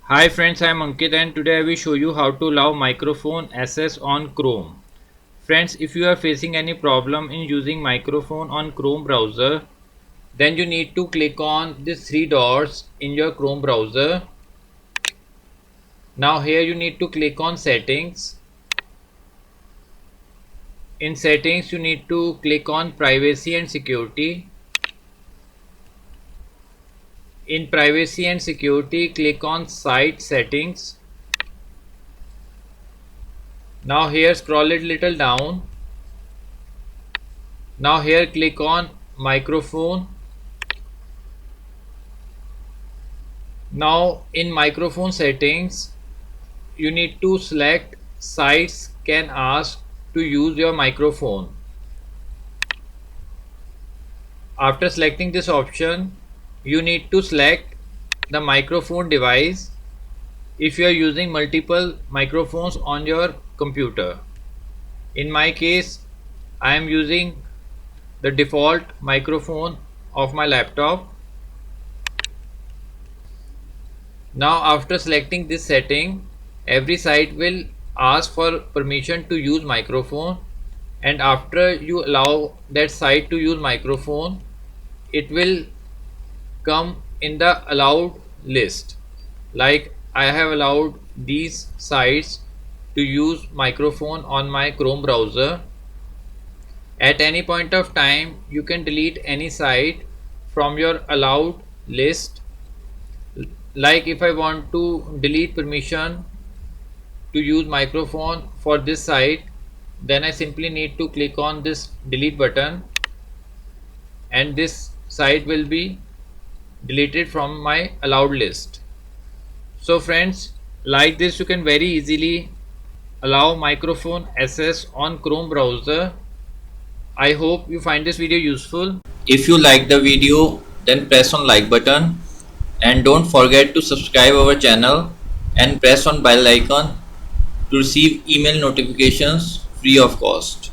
Hi friends, I am Ankit and today I will show you how to allow microphone access on Chrome. Friends, if you are facing any problem in using microphone on Chrome browser, then you need to click on these three dots in your Chrome browser. Now here you need to click on settings. In settings you need to click on privacy and security. In privacy and security click on site settings. Now here scroll it little down. Now here click on microphone. Now in microphone settings you need to select sites can ask to use your microphone. After selecting this option you need to select the microphone device if you are using multiple microphones on your computer. In my case I am using the default microphone of my laptop. Now after selecting this setting, every site will ask for permission to use microphone, and after you allow that site to use microphone, it will come in the allowed list. Like I have allowed these sites to use microphone on my Chrome browser. At any point of time, you can delete any site from your allowed list. Like if I want to delete permission to use microphone for this site, then I simply need to click on this delete button and this site will be deleted from my allowed list. So friends, like this you can very easily allow microphone access on Chrome browser. I hope you find this video useful. If you like the video, then press on like button and don't forget to subscribe our channel and press on bell icon to receive email notifications free of cost.